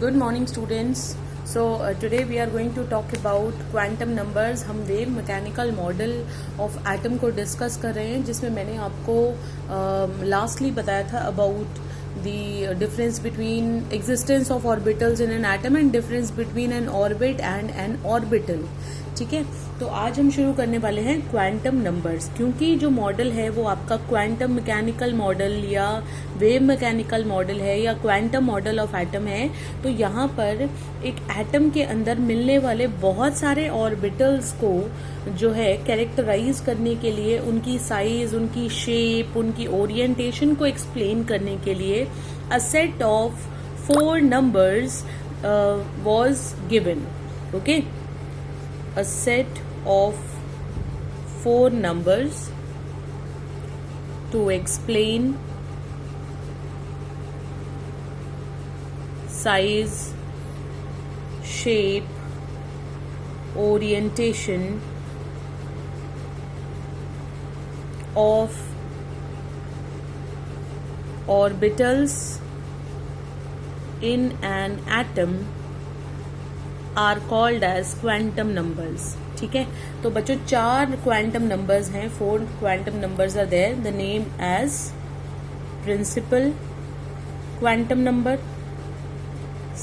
Good morning students. Today we are going to talk about quantum numbers. हम wave mechanical model of atom को discuss कर रहे हैं, जिसमें मैंने आपको लास्टली बताया था about the difference between existence of orbitals in an atom and difference between N orbit and N orbital. ठीक है, तो आज हम शुरू करने वाले हैं क्वांटम नंबर्स. क्योंकि जो मॉडल है वो आपका क्वांटम मैकेनिकल मॉडल या वेव मैकेनिकल मॉडल है या क्वांटम मॉडल ऑफ एटम है, तो यहाँ पर एक एटम के अंदर मिलने वाले बहुत सारे ऑर्बिटल्स को जो है कैरेक्टराइज करने के लिए, उनकी साइज, उनकी शेप, उनकी ओरिएंटेशन को एक्सप्लेन करने के लिए a set of 4 numbers was given. Okay, a set of 4 numbers to explain size, shape, orientation of orbitals in an atom are called as quantum numbers. ठीक है, तो बच्चों 4 क्वांटम नंबर्स हैं. 4 quantum numbers are there. The name as principal quantum number,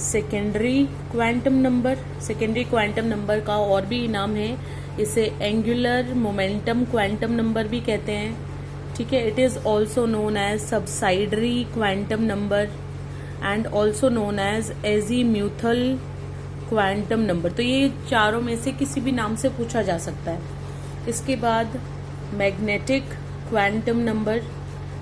secondary quantum number. Secondary quantum number का और भी नाम है, इसे एंगुलर मोमेंटम क्वांटम नंबर भी कहते हैं. ठीक है, it is also known as subsidiary quantum number and also known as azimuthal quantum number. तो ये चारों में से किसी भी नाम से पूछा जा सकता है. इसके बाद magnetic quantum number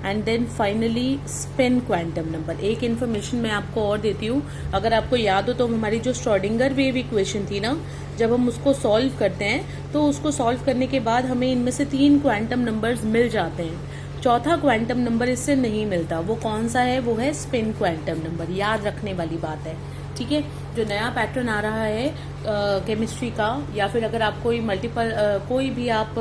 and then finally spin quantum number. एक इन्फॉर्मेशन मैं आपको और देती हूँ, अगर आपको याद हो तो हमारी जो श्रोडिंगर वेव इक्वेशन थी ना, जब हम उसको सॉल्व करते हैं तो उसको सॉल्व करने के बाद हमें इनमें से 3 क्वांटम नंबर्स मिल जाते हैं. चौथा क्वांटम नंबर इससे नहीं मिलता. वो कौन सा है? वो है स्पिन क्वांटम नंबर. याद रखने वाली बात है. ठीक है, जो नया पैटर्न आ रहा है केमिस्ट्री का, या फिर अगर आप कोई भी आप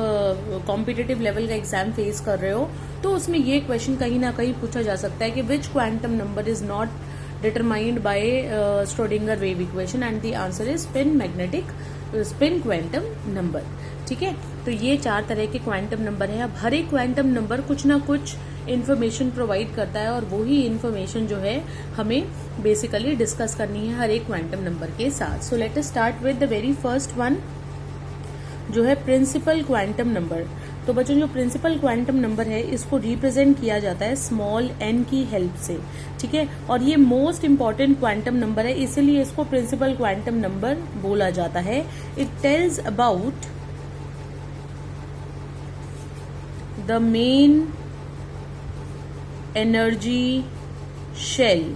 कॉम्पिटिटिव लेवल का एग्जाम फेस कर रहे हो, तो उसमें ये क्वेश्चन कहीं ना कहीं पूछा जा सकता है कि which quantum number is not determined by Schrodinger wave equation, and the answer is spin quantum number. ठीक है, तो ये 4 तरह के क्वांटम नंबर है. अब हर एक क्वांटम नंबर कुछ ना कुछ इन्फॉर्मेशन प्रोवाइड करता है, और वही इन्फॉर्मेशन जो है हमें बेसिकली डिस्कस करनी है हर एक क्वांटम नंबर के साथ. So let us start with the very first one, जो है प्रिंसिपल क्वांटम नंबर. तो बच्चों, जो प्रिंसिपल क्वांटम नंबर है, इसको रिप्रेजेंट किया जाता है स्मॉल n की हेल्प से. ठीक है, और ये मोस्ट इंपॉर्टेंट क्वांटम नंबर है, इसीलिए इसको प्रिंसिपल क्वांटम नंबर बोला जाता है. It tells about the main energy shell.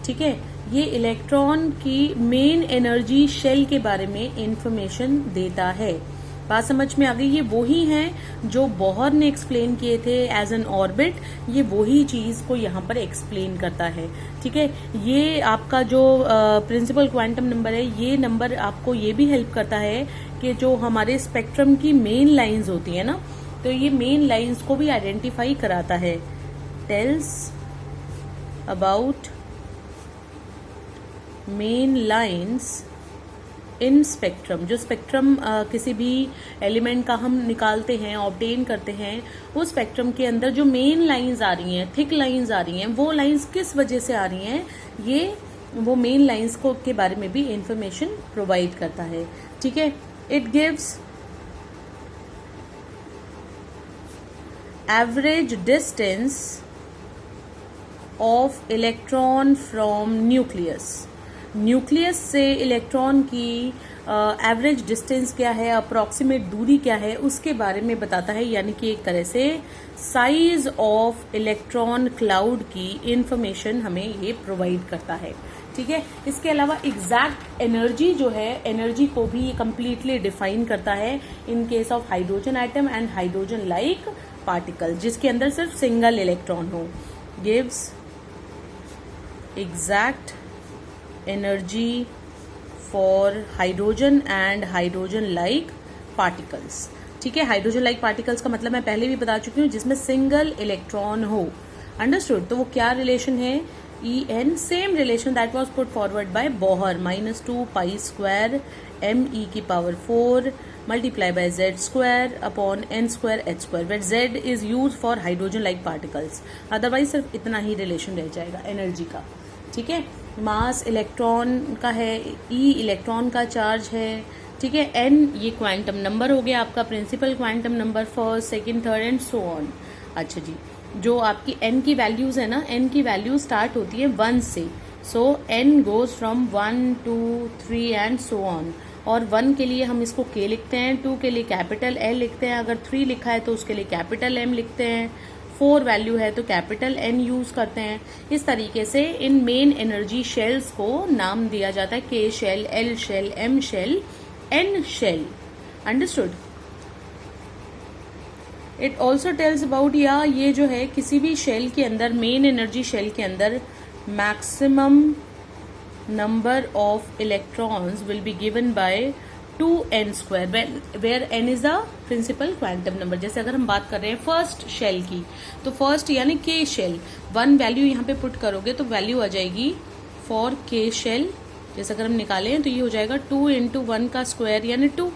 ठीक है, ये इलेक्ट्रॉन की मेन एनर्जी शेल के बारे में इंफॉर्मेशन देता है. बात समझ में आ गई? ये वही हैं जो बोहर ने एक्सप्लेन किए थे एज एन ऑर्बिट. ये वही चीज को यहाँ पर एक्सप्लेन करता है. ठीक है, ये आपका जो प्रिंसिपल क्वांटम नंबर है, ये नंबर आपको ये भी हेल्प करता है कि जो हमारे स्पेक्ट्रम की मेन लाइंस होती है ना, तो ये मेन लाइंस को भी आइडेंटिफाई कराता है. Tells about main lines in spectrum. जो स्पेक्ट्रम किसी भी एलिमेंट का हम निकालते हैं, ऑब्टेन करते हैं, वो स्पेक्ट्रम के अंदर जो मेन लाइंस आ रही हैं, थिक लाइंस आ रही हैं, वो लाइंस किस वजह से आ रही हैं, ये वो मेन लाइंस को के बारे में भी इंफॉर्मेशन प्रोवाइड करता है. ठीक है, it gives average distance of electron from nucleus. Nucleus से इलेक्ट्रॉन की एवरेज डिस्टेंस क्या है, अप्रोक्सीमेट दूरी क्या है, उसके बारे में बताता है. यानी कि एक तरह से साइज ऑफ इलेक्ट्रॉन क्लाउड की इंफॉर्मेशन हमें ये प्रोवाइड करता है. ठीक है, इसके अलावा एग्जैक्ट एनर्जी जो है, एनर्जी को भी ये कम्प्लीटली डिफाइन करता है इन case of hydrogen atom and hydrogen like particle, जिसके अंदर सिर्फ सिंगल इलेक्ट्रॉन हो. Gives exact energy for hydrogen and hydrogen like particles. ठीक है, हाइड्रोजन लाइक पार्टिकल्स का मतलब मैं पहले भी बता चुकी हूँ, जिसमें सिंगल इलेक्ट्रॉन हो. अंडरस्टूड? तो वो क्या रिलेशन है? En, same relation that was put forward by Bohr, -2 pi square me की power 4 multiply by z square upon n square h square, where z is used for hydrogen like particles. Otherwise सिर्फ इतना ही relation रह जाएगा energy का. ठीक है, मास electron का है, ई इलेक्ट्रॉन का चार्ज है. ठीक है, n ये क्वांटम नंबर हो गया आपका, principal quantum number, first second third and so on. अच्छा जी, जो आपकी n की वैल्यूज है ना, n की वैल्यू स्टार्ट होती है 1 से. सो n goes from 1 2 3 and so on. और 1 के लिए हम इसको k लिखते हैं, 2 के लिए कैपिटल L लिखते हैं, अगर 3 लिखा है तो उसके लिए कैपिटल M लिखते हैं, 4 वैल्यू है तो कैपिटल N यूज करते हैं. इस तरीके से इन मेन एनर्जी शेल्स को नाम दिया जाता है, K shell, L shell, M shell, N shell. Understood? It also tells about, या ये जो है किसी भी शेल के अंदर, मेन एनर्जी शेल के अंदर maximum number of electrons will be given by 2n square, where n is the principal quantum number. जैसे अगर हम बात कर रहे हैं फर्स्ट शेल की, तो फर्स्ट यानी k शेल, 1 वैल्यू यहाँ पे पुट करोगे तो वैल्यू आ जाएगी फॉर k शेल. जैसे अगर हम निकालें तो ये हो जाएगा 2 इंटू 1 का स्क्वायर यानी 2,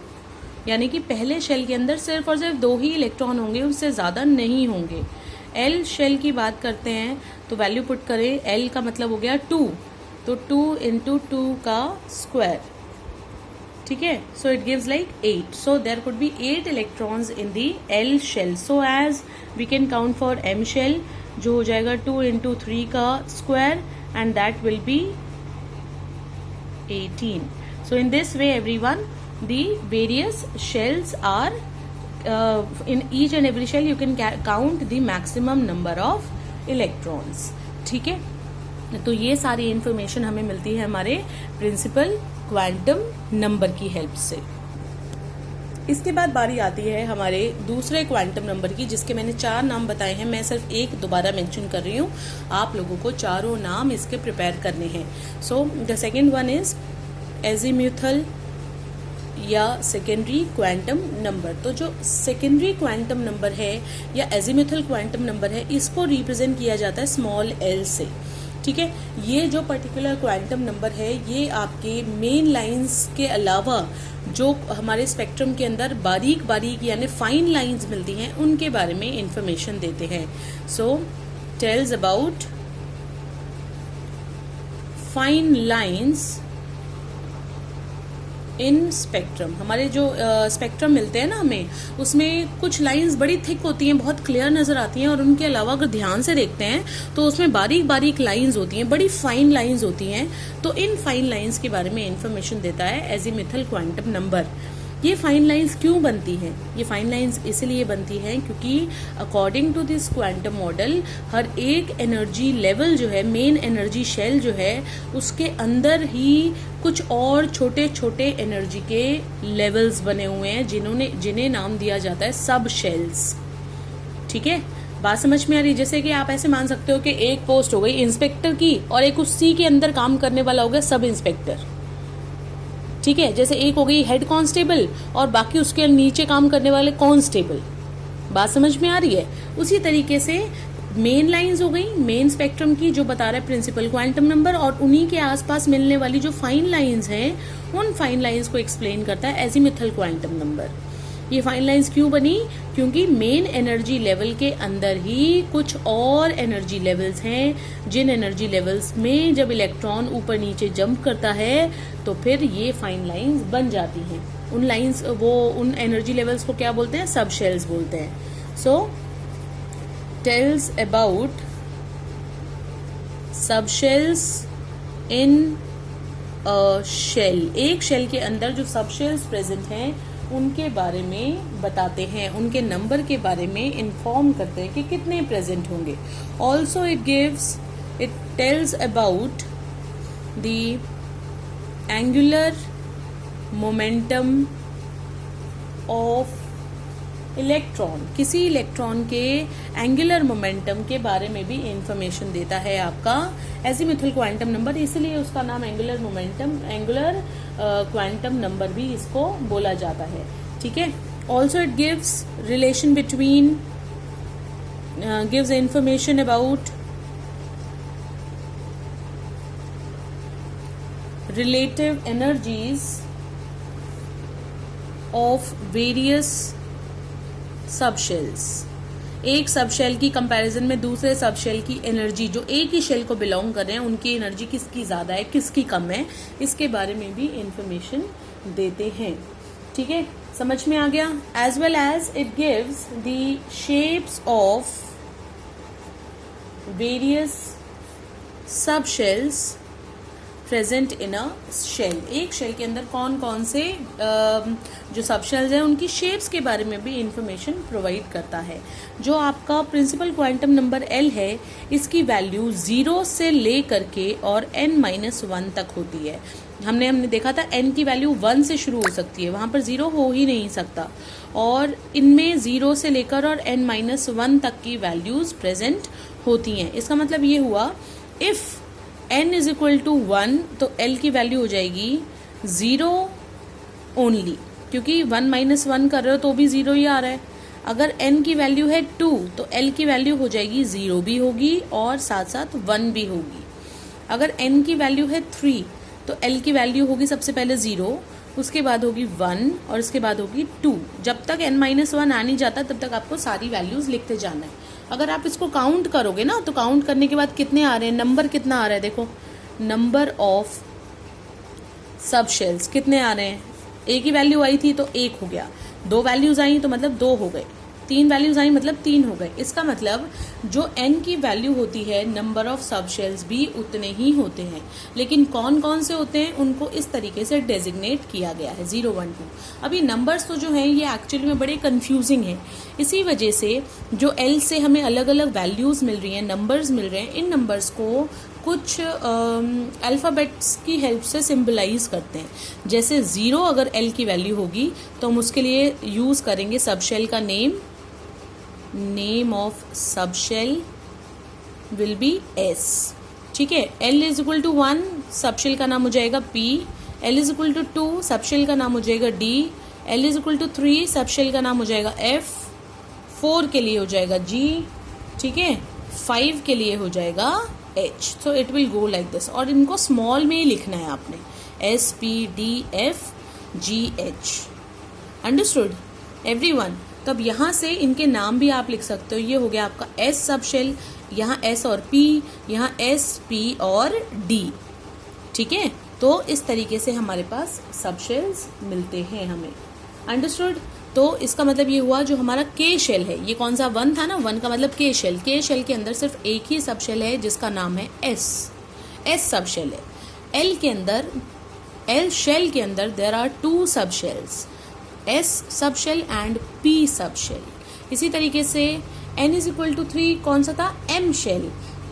यानी कि पहले शेल के अंदर सिर्फ और सिर्फ 2 ही इलेक्ट्रॉन होंगे, उससे ज़्यादा नहीं होंगे. L शेल की बात करते हैं तो वैल्यू पुट करें, L का मतलब हो गया 2, तो 2 इंटू 2 का स्क्वायर. ठीक है, so it gives like 8. So there could be 8 electrons in the L shell. So as we can count for M shell, जो हो जाएगा 2 इंटू 3 का square and that will be 18. So in this way everyone, the various shells are in each and every shell you can count the maximum number of electrons. ठीक है, तो ये सारी information हमें मिलती है हमारे प्रिंसिपल क्वांटम नंबर की हेल्प से. इसके बाद बारी आती है हमारे दूसरे क्वांटम नंबर की, जिसके मैंने 4 नाम बताए हैं. मैं सिर्फ एक दोबारा मेंशन कर रही हूँ, आप लोगों को चारों नाम इसके प्रिपेयर करने हैं. So the second one is azimuthal या सेकेंडरी क्वांटम नंबर. तो जो सेकेंडरी क्वांटम नंबर है या एजीम्यूथल क्वांटम नंबर है, इसको रिप्रेजेंट किया जाता है स्मॉल l से. ठीक है, ये जो पर्टिकुलर क्वांटम नंबर है, ये आपके मेन लाइंस के अलावा जो हमारे स्पेक्ट्रम के अंदर बारीक बारीक यानी फाइन लाइंस मिलती हैं, उनके बारे में इंफॉर्मेशन देते हैं. So tells about fine lines in spectrum. हमारे जो स्पेक्ट्रम मिलते हैं ना हमें, उसमें कुछ लाइंस बड़ी थिक होती हैं, बहुत क्लियर नजर आती हैं, और उनके अलावा अगर ध्यान से देखते हैं तो उसमें बारीक बारीक लाइंस होती हैं, बड़ी फाइन लाइंस होती हैं. तो इन फाइन लाइंस के बारे में इंफॉर्मेशन देता है एजीम्यूथल क्वांटम नंबर. ये फाइन लाइंस क्यों बनती हैं? ये फाइन लाइंस इसलिए बनती हैं क्योंकि according to this quantum model, हर एक एनर्जी लेवल जो है, मेन एनर्जी शेल जो है, उसके अंदर ही कुछ और छोटे छोटे एनर्जी के लेवल्स बने हुए हैं, जिन्हें नाम दिया जाता है सब शेल्स. ठीक है, बात समझ में आ रही? जैसे कि आप ऐसे मान सकते हो कि एक पोस्ट हो गई इंस्पेक्टर की, और एक उसी के अंदर काम करने वाला हो गया सब इंस्पेक्टर. ठीक है, जैसे एक हो गई हेड कांस्टेबल और बाकी उसके नीचे काम करने वाले कांस्टेबल. बात समझ में आ रही है? उसी तरीके से मेन लाइंस हो गई मेन स्पेक्ट्रम की, जो बता रहा है प्रिंसिपल क्वांटम नंबर, और उन्हीं के आसपास मिलने वाली जो फाइन लाइंस हैं, उन फाइन लाइंस को एक्सप्लेन करता है एजीम्यूथल क्वांटम नंबर. ये फाइन लाइंस क्यों बनी? क्योंकि मेन एनर्जी लेवल के अंदर ही कुछ और एनर्जी लेवल्स हैं, जिन एनर्जी लेवल्स में जब इलेक्ट्रॉन ऊपर नीचे जंप करता है तो फिर ये फाइन लाइंस बन जाती हैं. उन एनर्जी लेवल्स को क्या बोलते हैं? सब शेल्स बोलते हैं. So tells about sub shells in a shell. एक शेल के अंदर जो सब शेल्स प्रेजेंट हैं, उनके बारे में बताते हैं, उनके नंबर के बारे में इन्फॉर्म करते हैं कि कितने प्रेजेंट होंगे. Also it tells about the angular momentum of electron. किसी इलेक्ट्रॉन के एंगुलर मोमेंटम के बारे में भी इंफॉर्मेशन देता है आपका एजीम्यूथल क्वांटम नंबर, इसलिए उसका नाम एंगुलर क्वांटम नंबर भी इसको बोला जाता है. ठीक है, also it gives relation between gives information about relative energies of various subshells. एक सबशेल की कंपैरिजन में दूसरे सबशेल की एनर्जी, जो एक ही शेल को बिलोंग कर रहे हैं, उनकी एनर्जी किसकी ज़्यादा है, किसकी कम है, इसके बारे में भी इंफॉर्मेशन देते हैं. ठीक है, समझ में आ गया. As well as it gives the shapes of various subshells present in a shell. एक शेल के अंदर कौन कौन से जो सबशेल्स हैं उनकी शेप्स के बारे में भी इंफॉर्मेशन प्रोवाइड करता है. जो आपका प्रिंसिपल क्वांटम नंबर L है, इसकी वैल्यू 0 से ले करके और n-1 तक होती है. हमने देखा था n की वैल्यू 1 से शुरू हो सकती है, वहाँ पर 0 हो ही नहीं सकता. और इनमें 0 से लेकर और n-1 तक की वैल्यूज प्रेजेंट होती हैं. इसका मतलब ये हुआ if n is equal to 1 तो L की वैल्यू हो जाएगी 0 ओनली, क्योंकि 1-1 कर रहे हो तो भी 0 ही आ रहा है. अगर n की वैल्यू है 2 तो L की वैल्यू हो जाएगी 0 भी होगी और साथ साथ 1 भी होगी. अगर n की वैल्यू है 3 तो L की वैल्यू होगी सबसे पहले 0, उसके बाद होगी 1 और इसके बाद होगी 2. जब तक n-1 आ नहीं जाता तब तक आपको सारी वैल्यूज लिखते जाना है. अगर आप इसको काउंट करोगे ना तो काउंट करने के बाद कितने आ रहे हैं, नंबर कितना आ रहा है, देखो नंबर ऑफ सबशेल्स कितने आ रहे हैं. एक ही वैल्यू आई थी तो 1 हो गया, 2 वैल्यूज आई तो मतलब 2 हो गए, 3 वैल्यूज आई मतलब 3 हो गए. इसका मतलब जो n की वैल्यू होती है नंबर ऑफ सबशेल्स भी उतने ही होते हैं. लेकिन कौन कौन से होते हैं उनको इस तरीके से डेजिग्नेट किया गया है 0, 1, 2. अभी नंबर्स तो जो हैं ये एक्चुअली में बड़े कंफ्यूजिंग हैं. इसी वजह से जो L से हमें अलग अलग वैल्यूज मिल रही हैं, नंबर्स मिल रहे हैं, इन नंबर्स को कुछ अल्फ़ाबेट्स की हेल्प से सिंबलाइज करते हैं. जैसे 0 अगर L की वैल्यू होगी तो हम उसके लिए यूज़ करेंगे सबशेल का name of subshell will be S. ठीक है, L is equal to 1 subshell का नाम हो जाएगा P, L is equal to 2 subshell का नाम हो जाएगा D, L is equal to 3 subshell का नाम हो जाएगा F, 4 के लिए हो जाएगा G, ठीक है, 5 के लिए हो जाएगा H. So it will go like this. और इनको स्मॉल में ही लिखना है आपने, S P D F G H. Understood everyone. तब यहाँ से इनके नाम भी आप लिख सकते हो. ये हो गया आपका S सबशेल, यहाँ S और P, यहाँ S P और D. ठीक है, तो इस तरीके से हमारे पास सबशेल्स मिलते हैं हमें. अंडरस्टूड. तो इसका मतलब ये हुआ जो हमारा K शेल है, ये कौन सा 1 था ना, 1 का मतलब K शेल. K शेल के अंदर सिर्फ एक ही सबशेल है जिसका नाम है S सबशेल है. L शेल के अंदर there are 2 subshells, S subshell and P subshell. इसी तरीके से n इज इक्वल टू 3 कौन सा था, M शेल.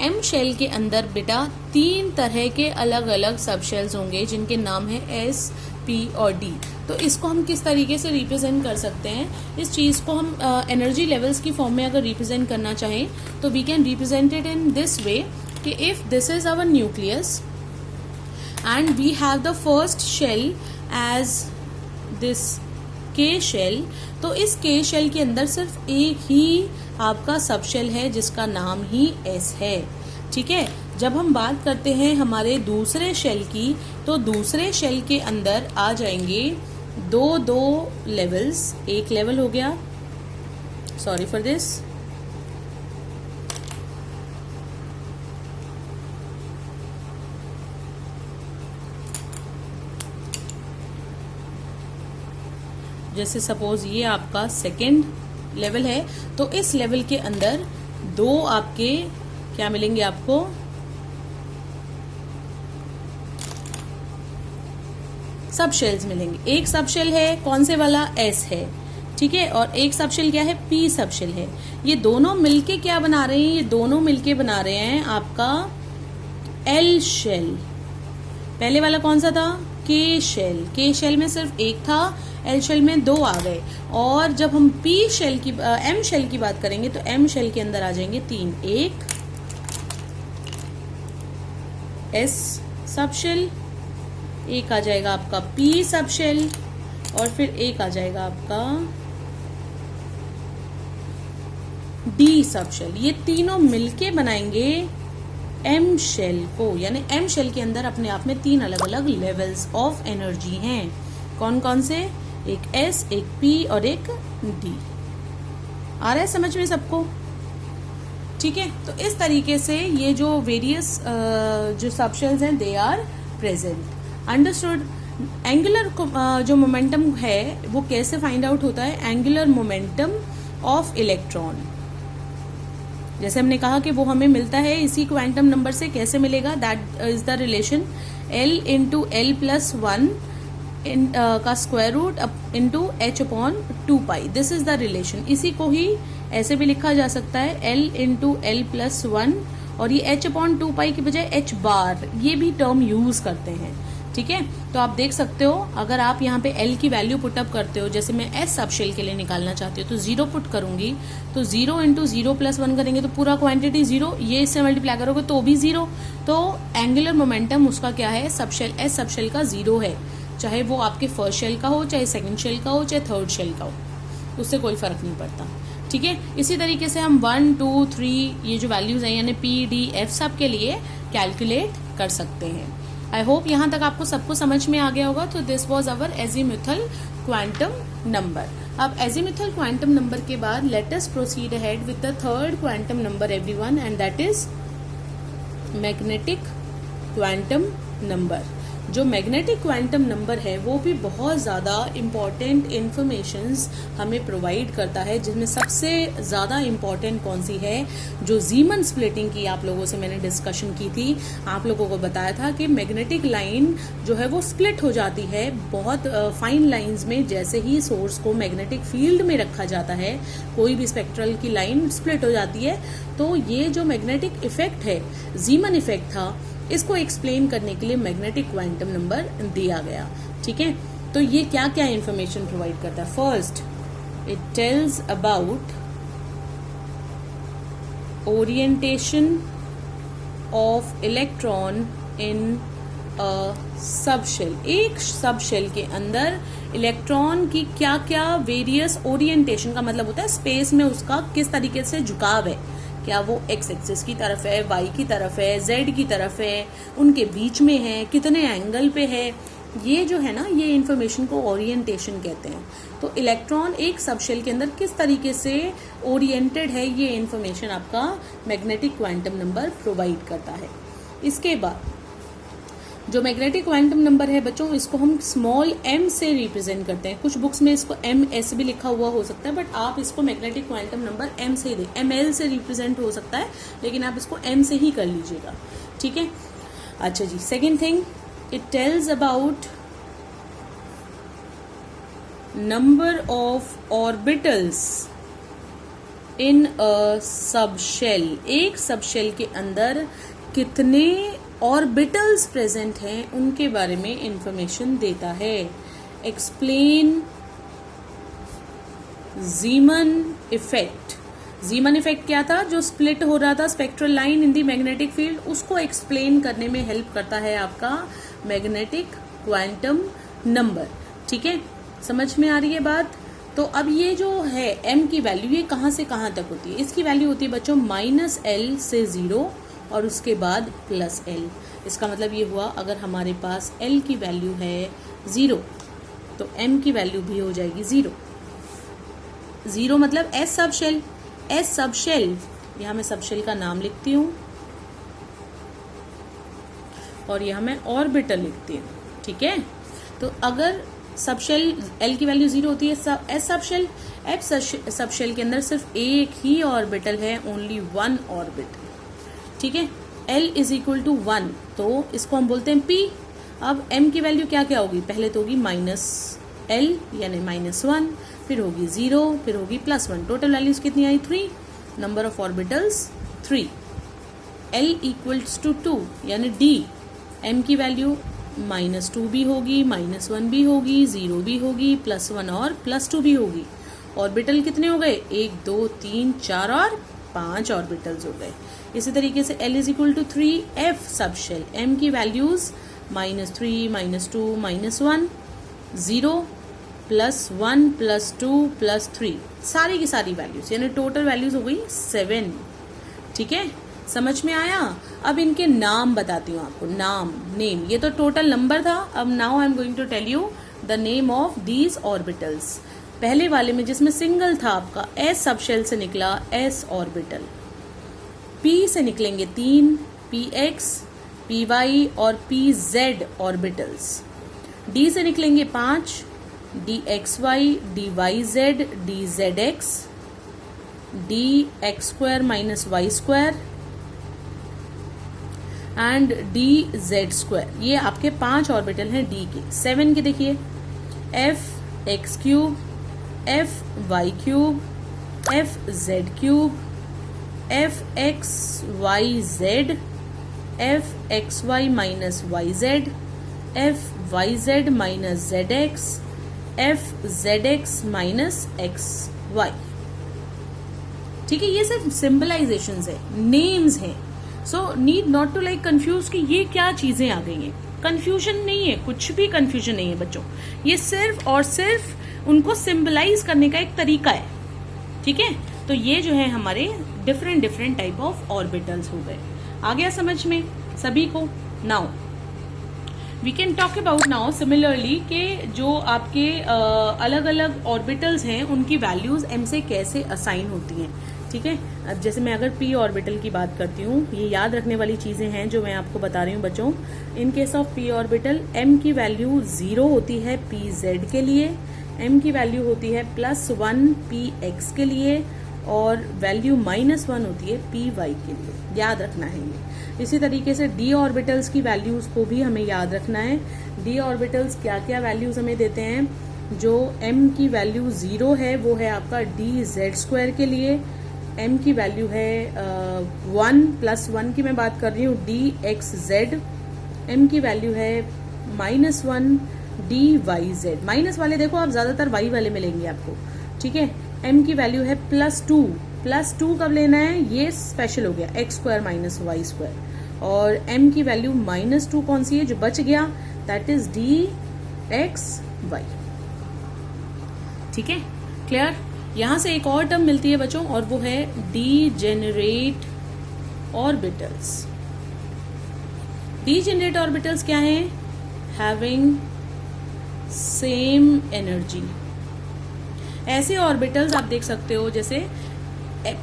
M शेल के अंदर बेटा 3 तरह के अलग अलग सबशेल्स होंगे जिनके नाम है S, P और D. तो इसको हम किस तरीके से रिप्रेजेंट कर सकते हैं, इस चीज़ को हम एनर्जी लेवल्स की फॉर्म में अगर रिप्रेजेंट करना चाहें तो we can represent it in this way कि if this is our nucleus and we have the first shell as this K shell, तो इस K शेल के अंदर सिर्फ एक ही आपका सबशेल है जिसका नाम ही S है. ठीक है, जब हम बात करते हैं हमारे दूसरे शेल की तो दूसरे शेल के अंदर आ जाएंगे दो लेवल्स. एक लेवल हो गया, सॉरी फॉर दिस, जैसे सपोज ये आपका सेकेंड लेवल है तो इस लेवल के अंदर 2 आपके क्या मिलेंगे आपको, सबशेल्स मिलेंगे. एक सबशेल है कौन से वाला, S है. ठीक है, और एक सबशेल क्या है, P सबशेल है. ये दोनों मिलके क्या बना रहे हैं, ये दोनों मिलके बना रहे हैं आपका L शेल. पहले वाला कौन सा था, K शेल. K शेल में सिर्फ एक था, L शेल में 2 आ गए. और जब हम M शेल की बात करेंगे तो M शेल के अंदर आ जाएंगे 3. एक S सबशेल, एक आ जाएगा आपका P सबशेल और फिर एक आ जाएगा आपका D सबशेल. ये तीनों मिलके बनाएंगे एम शेल को, यानी एम शेल के अंदर अपने आप में 3 अलग अलग लेवल्स ऑफ एनर्जी हैं। कौन कौन से? एक एस, एक पी और एक डी। आ रहा है समझ में सबको? ठीक है, तो इस तरीके से ये जो वेरियस जो सबशेल्स हैं they are present. Understood? Angular जो मोमेंटम है वो कैसे फाइंड आउट होता है? एंगुलर मोमेंटम ऑफ इलेक्ट्रॉन, जैसे हमने कहा कि वो हमें मिलता है इसी क्वांटम नंबर से। कैसे मिलेगा? That is the relation L into L plus one का square root into h upon 2 pi. This is the relation. इसी को ही ऐसे भी लिखा जा सकता है L into L plus one, और ये h अपॉन 2 पाई की बजाय h बार, ये भी टर्म यूज करते हैं। ठीक है, तो आप देख सकते हो अगर आप यहाँ पे L की वैल्यू पुटअप करते हो, जैसे मैं S सबशेल के लिए निकालना चाहती हूँ तो 0 पुट करूंगी, तो 0 इंटू 0 प्लस 1 करेंगे तो पूरा क्वांटिटी 0, ये इससे मल्टीप्लाई करोगे तो भी 0। तो एंगुलर मोमेंटम उसका क्या है? सबशेल S सबशेल का 0 है, चाहे वो आपके फर्स्ट शेल का हो, चाहे सेकेंड शेल का हो, चाहे थर्ड शेल का हो, उससे कोई फर्क नहीं पड़ता। ठीक है, इसी तरीके से हम 1, 2, 3 ये जो वैल्यूज हैं यानी P, D, F सब के लिए कैलकुलेट कर सकते हैं। आई होप यहाँ तक आपको सबको समझ में आ गया होगा। तो this was our azimuthal quantum number. अब एजीमुथल क्वांटम नंबर के बाद let us proceed ahead with the third quantum number everyone, and that is magnetic quantum number. जो मैग्नेटिक क्वांटम नंबर है वो भी बहुत ज़्यादा इम्पॉर्टेंट इन्फॉर्मेशंस हमें प्रोवाइड करता है, जिसमें सबसे ज़्यादा इम्पॉर्टेंट कौन सी है? जो जीमन स्प्लिटिंग की आप लोगों से मैंने डिस्कशन की थी, आप लोगों को बताया था कि मैग्नेटिक लाइन जो है वो स्प्लिट हो जाती है बहुत फाइन लाइंस में। जैसे ही सोर्स को मैग्नेटिक फील्ड में रखा जाता है, कोई भी स्पेक्ट्रल की लाइन स्प्लिट हो जाती है। तो ये जो मैग्नेटिक इफेक्ट है, जीमन इफेक्ट था, इसको एक्सप्लेन करने के लिए मैग्नेटिक क्वांटम नंबर दिया गया। ठीक है, तो ये क्या क्या इंफॉर्मेशन प्रोवाइड करता है? First, it tells about orientation of electron in a subshell. एक सबशेल के अंदर इलेक्ट्रॉन की क्या क्या वेरियस ओरिएंटेशन का मतलब होता है स्पेस में उसका किस तरीके से झुकाव है। क्या वो एक्स एक्सिस की तरफ है, वाई की तरफ है, जेड की तरफ है, उनके बीच में है, कितने एंगल पे है, ये जो है ना, ये इंफॉर्मेशन को ओरिएंटेशन कहते हैं। तो इलेक्ट्रॉन एक सबशेल के अंदर किस तरीके से ओरिएंटेड है, ये इंफॉर्मेशन आपका मैग्नेटिक क्वांटम नंबर प्रोवाइड करता है। इसके बाद जो मैग्नेटिक क्वांटम नंबर है बच्चों, इसको हम स्मॉल m से रिप्रेजेंट करते हैं। कुछ बुक्स में इसको MS भी लिखा हुआ हो सकता है, बट आप इसको मैग्नेटिक क्वांटम नंबर m से ही दें। ML से रिप्रेजेंट हो सकता है, लेकिन आप इसको m से ही कर लीजिएगा। ठीक है, अच्छा जी। Second thing, it tells about number of orbitals in a subshell. एक सबशेल के अंदर कितने ऑर्बिटल्स प्रेजेंट हैं उनके बारे में इंफॉर्मेशन देता है। Explain जीमन effect. जीमन इफेक्ट क्या था? जो स्प्लिट हो रहा था spectral line in the magnetic field, उसको एक्सप्लेन करने में हेल्प करता है आपका मैग्नेटिक क्वांटम नंबर। ठीक है, समझ में आ रही है बात? तो अब ये जो है m की वैल्यू, ये कहाँ से कहाँ तक होती है? इसकी वैल्यू होती है बच्चों -L से 0 और उसके बाद +L। इसका मतलब ये हुआ अगर हमारे पास L की वैल्यू है 0 तो M की वैल्यू भी हो जाएगी 0। 0 मतलब S सबशेल। S सबशेल, यहाँ मैं सबशेल का नाम लिखती हूँ और यहाँ मैं ऑर्बिटल लिखती हूँ। ठीक है, तो अगर सबशेल L की वैल्यू 0 होती है, S सबशेल, F सबशेल के अंदर सिर्फ एक ही ऑर्बिटल है, ओनली 1 ऑर्बिटल। ठीक है, L इज इक्वल टू 1, तो इसको हम बोलते हैं P। अब M की वैल्यू क्या क्या होगी? पहले तो होगी -L यानी -1, फिर होगी 0, फिर होगी +1। टोटल वैल्यूज कितनी आई? 3। Number of orbitals 3। L equals to 2 यानी D। M की वैल्यू -2 भी होगी, -1 भी होगी, 0 भी होगी, +1 और +2 भी होगी। ऑर्बिटल कितने हो गए? 1, 2, 3, 4 और 5 ऑर्बिटल्स हो गए। इसी तरीके से L is equal to 3 F subshell. M की वैल्यूज -3, -2, -1, 0, +1, +2, +3, सारी की सारी वैल्यूज यानी टोटल वैल्यूज हो गई 7। ठीक है, समझ में आया? अब इनके नाम बताती हूँ आपको, नेम, ये तो टोटल नंबर था। अब now I am going to tell you the name of these orbitals. पहले वाले में जिसमें सिंगल था आपका, एस सब शेल से निकला एस ऑर्बिटल, पी से निकलेंगे 3 पी एक्स, पी वाई और पी जेड ऑर्बिटल्स, डी से निकलेंगे 5 D X Y, D Y Z, D Z X, D X square minus Y square and D Z square. ये आपके 5 orbital हैं D के। 7 के देखिए, F X cube, F Y cube, F Z cube, F X Y Z, F X Y minus Y Z, F Y Z minus Z X, F Z X minus X Y. ठीक है, ये सिर्फ symbolisations है, names हैं। So need not to like confuse कि ये क्या चीजें आ गई हैं। कंफ्यूजन नहीं है, कुछ भी कंफ्यूजन नहीं है बच्चों। ये सिर्फ और सिर्फ उनको सिंबलाइज करने का एक तरीका है। ठीक है, तो ये जो है हमारे डिफरेंट टाइप ऑफ ऑर्बिटल्स हो गए। आ गया समझ में सभी को? Now we can talk about now similarly कि जो आपके अलग अलग ऑर्बिटल्स हैं उनकी वैल्यूज एम से कैसे असाइन होती हैं। ठीक है, अब जैसे मैं अगर पी ऑर्बिटल की बात करती हूँ, ये याद रखने वाली चीजें हैं जो मैं आपको बता रही हूँ बच्चों। In case of P orbital M की वैल्यू 0 होती है पी जेड के लिए, एम की वैल्यू होती है +1 पी एक्स के लिए और वैल्यू -1 होती है पी वाई के लिए। याद रखना है ये। इसी तरीके से डी ऑर्बिटल्स की वैल्यूज को भी हमें याद रखना है। डी ऑर्बिटल्स क्या क्या वैल्यूज हमें देते हैं? जो एम की वैल्यू 0 है वो है आपका डी जेड स्क्वायर के लिए, एम की वैल्यू है 1 +1 की मैं बात कर रही हूँ डी एक्स जेड, एम की वैल्यू है -1 डी वाई जेड। माइनस वाले देखो आप ज्यादातर वाई वाले मिलेंगे आपको। ठीक है, एम की वैल्यू है +2 कब लेना है? ये स्पेशल हो गया X square minus Y square. और एम की वैल्यू -2 कौन सी है जो बच गया? That is D X Y. ठीक है, क्लियर? यहां से एक और टर्म मिलती है बच्चों और वो है डीजेनरेट ऑर्बिटल्स। डीजेनरेट ऑर्बिटल्स क्या है? Having same energy. ऐसे ऑर्बिटल्स आप देख सकते हो जैसे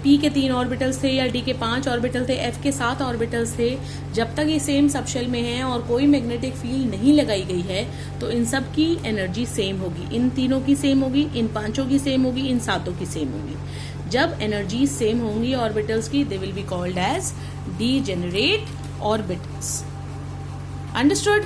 पी के 3 ऑर्बिटल्स थे या डी के 5 ऑर्बिटल थे, एफ के 7 ऑर्बिटल्स थे। जब तक ये सेम सबशेल में है और कोई मैग्नेटिक फील्ड नहीं लगाई गई है तो इन सब की एनर्जी सेम होगी। इन तीनों की सेम होगी, इन 5 की सेम होगी, इन 7 की सेम होगी। जब एनर्जी सेम होंगी ऑर्बिटल्स की, they will be called as degenerate orbitals. Understood?